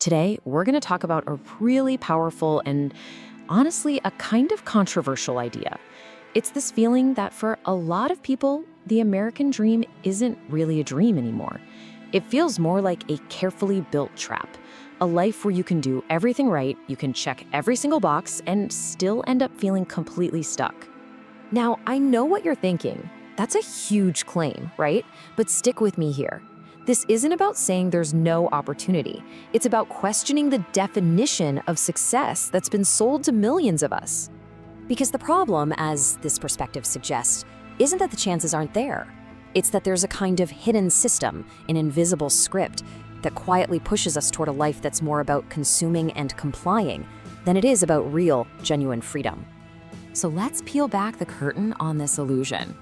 Today, we're going to talk about a really powerful and honestly a kind of controversial idea. It's this feeling that for a lot of people, the American dream isn't really a dream anymore. It feels more like a carefully built trap, a life where you can do everything right, you can check every single box, and still end up feeling completely stuck. Now, I know what you're thinking. That's a huge claim, right? But stick with me here. This isn't about saying there's no opportunity. It's about questioning the definition of success that's been sold to millions of us. Because the problem, as this perspective suggests, isn't that the chances aren't there. It's that there's a kind of hidden system, an invisible script, that quietly pushes us toward a life that's more about consuming and complying than it is about real, genuine freedom. So let's peel back the curtain on this illusion.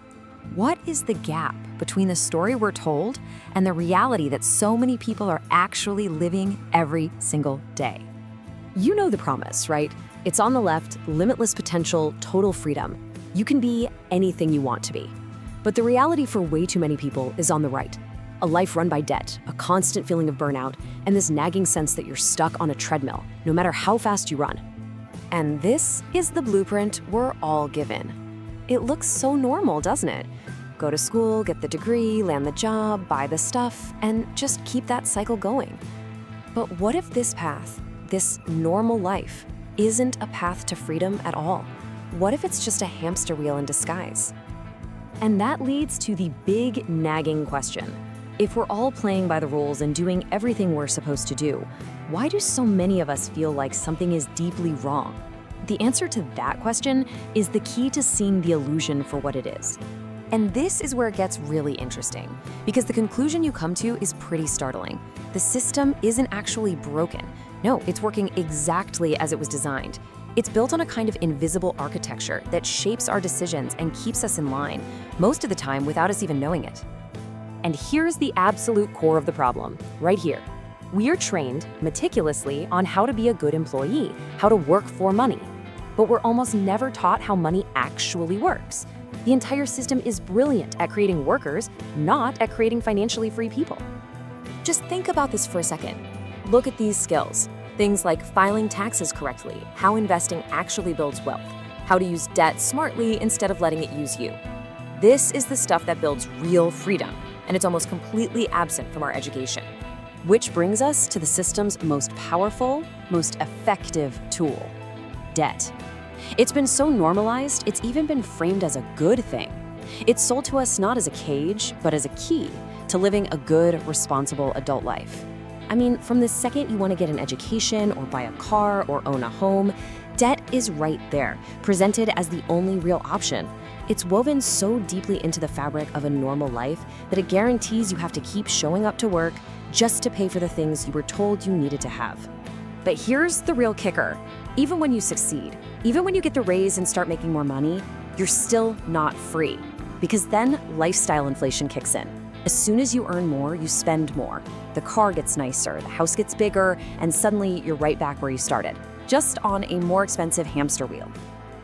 What is the gap between the story we're told and the reality that so many people are actually living every single day? You know the promise, right? It's on the left: limitless potential, total freedom. You can be anything you want to be. But the reality for way too many people is on the right. A life run by debt, a constant feeling of burnout, and this nagging sense that you're stuck on a treadmill, no matter how fast you run. And this is the blueprint we're all given. It looks so normal, doesn't it? Go to school, get the degree, land the job, buy the stuff, and just keep that cycle going. But what if this path, this normal life, isn't a path to freedom at all? What if it's just a hamster wheel in disguise? And that leads to the big nagging question. If we're all playing by the rules and doing everything we're supposed to do, why do so many of us feel like something is deeply wrong? The answer to that question is the key to seeing the illusion for what it is. And this is where it gets really interesting, because the conclusion you come to is pretty startling. The system isn't actually broken. No, it's working exactly as it was designed. It's built on a kind of invisible architecture that shapes our decisions and keeps us in line, most of the time without us even knowing it. And here's the absolute core of the problem, right here. We are trained meticulously on how to be a good employee, how to work for money. But we're almost never taught how money actually works. The entire system is brilliant at creating workers, not at creating financially free people. Just think about this for a second. Look at these skills. Things like filing taxes correctly, how investing actually builds wealth, how to use debt smartly instead of letting it use you. This is the stuff that builds real freedom, and it's almost completely absent from our education. Which brings us to the system's most powerful, most effective tool: debt. It's been so normalized, it's even been framed as a good thing. It's sold to us not as a cage, but as a key to living a good, responsible adult life. I mean, from the second you want to get an education or buy a car or own a home, debt is right there, presented as the only real option. It's woven so deeply into the fabric of a normal life that it guarantees you have to keep showing up to work just to pay for the things you were told you needed to have. But here's the real kicker. Even when you succeed, even when you get the raise and start making more money, you're still not free. Because then lifestyle inflation kicks in. As soon as you earn more, you spend more. The car gets nicer, the house gets bigger, and suddenly you're right back where you started, just on a more expensive hamster wheel.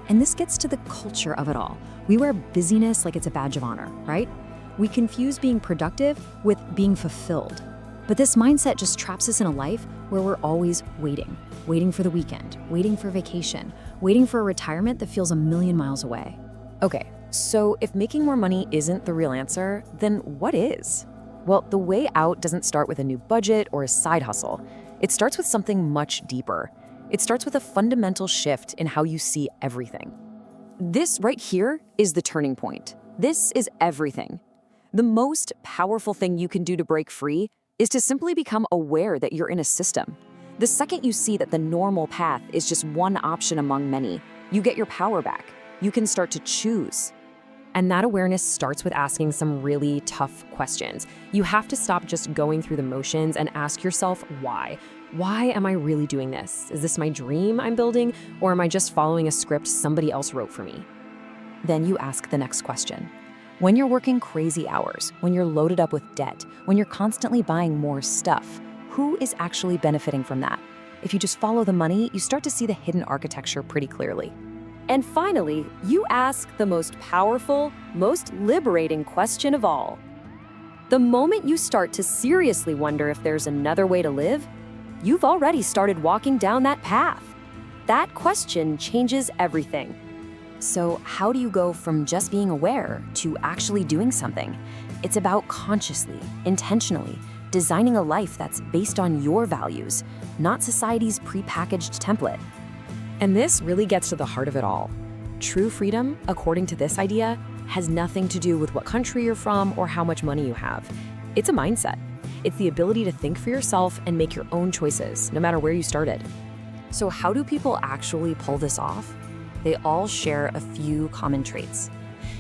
And this gets to the culture of it all. We wear busyness like it's a badge of honor, right? We confuse being productive with being fulfilled. But this mindset just traps us in a life where we're always waiting for the weekend, waiting for vacation, waiting for a retirement that feels a million miles away. Okay, so if making more money isn't the real answer, then what is? Well, the way out doesn't start with a new budget or a side hustle. It starts with something much deeper. It starts with a fundamental shift in how you see everything. This right here is the turning point. This is everything. The most powerful thing you can do to break free is to simply become aware that you're in a system. The second you see that the normal path is just one option among many, you get your power back. You can start to choose. And that awareness starts with asking some really tough questions. You have to stop just going through the motions and ask yourself why. Why am I really doing this? Is this my dream I'm building, or am I just following a script somebody else wrote for me? Then you ask the next question. When you're working crazy hours, when you're loaded up with debt, when you're constantly buying more stuff, who is actually benefiting from that? If you just follow the money, you start to see the hidden architecture pretty clearly. And finally, you ask the most powerful, most liberating question of all. The moment you start to seriously wonder if there's another way to live, you've already started walking down that path. That question changes everything. So how do you go from just being aware to actually doing something? It's about consciously, intentionally, designing a life that's based on your values, not society's prepackaged template. And this really gets to the heart of it all. True freedom, according to this idea, has nothing to do with what country you're from or how much money you have. It's a mindset. It's the ability to think for yourself and make your own choices, no matter where you started. So how do people actually pull this off? They all share a few common traits.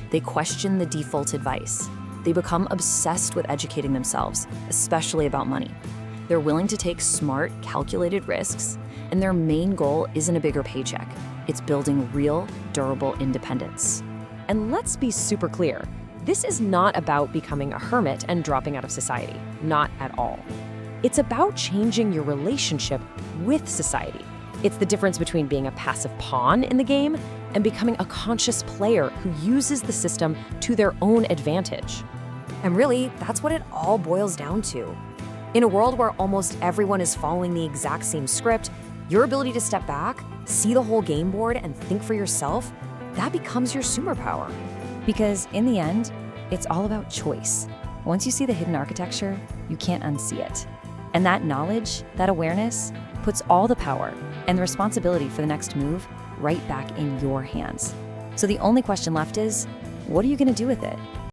They question the default advice. They become obsessed with educating themselves, especially about money. They're willing to take smart, calculated risks, and their main goal isn't a bigger paycheck. It's building real, durable independence. And let's be super clear. This is not about becoming a hermit and dropping out of society. Not at all. It's about changing your relationship with society. It's the difference between being a passive pawn in the game and becoming a conscious player who uses the system to their own advantage. And really, that's what it all boils down to. In a world where almost everyone is following the exact same script, your ability to step back, see the whole game board, and think for yourself, that becomes your superpower. Because in the end, it's all about choice. Once you see the hidden architecture, you can't unsee it. And that knowledge, that awareness, puts all the power and the responsibility for the next move right back in your hands. So the only question left is, what are you going to do with it?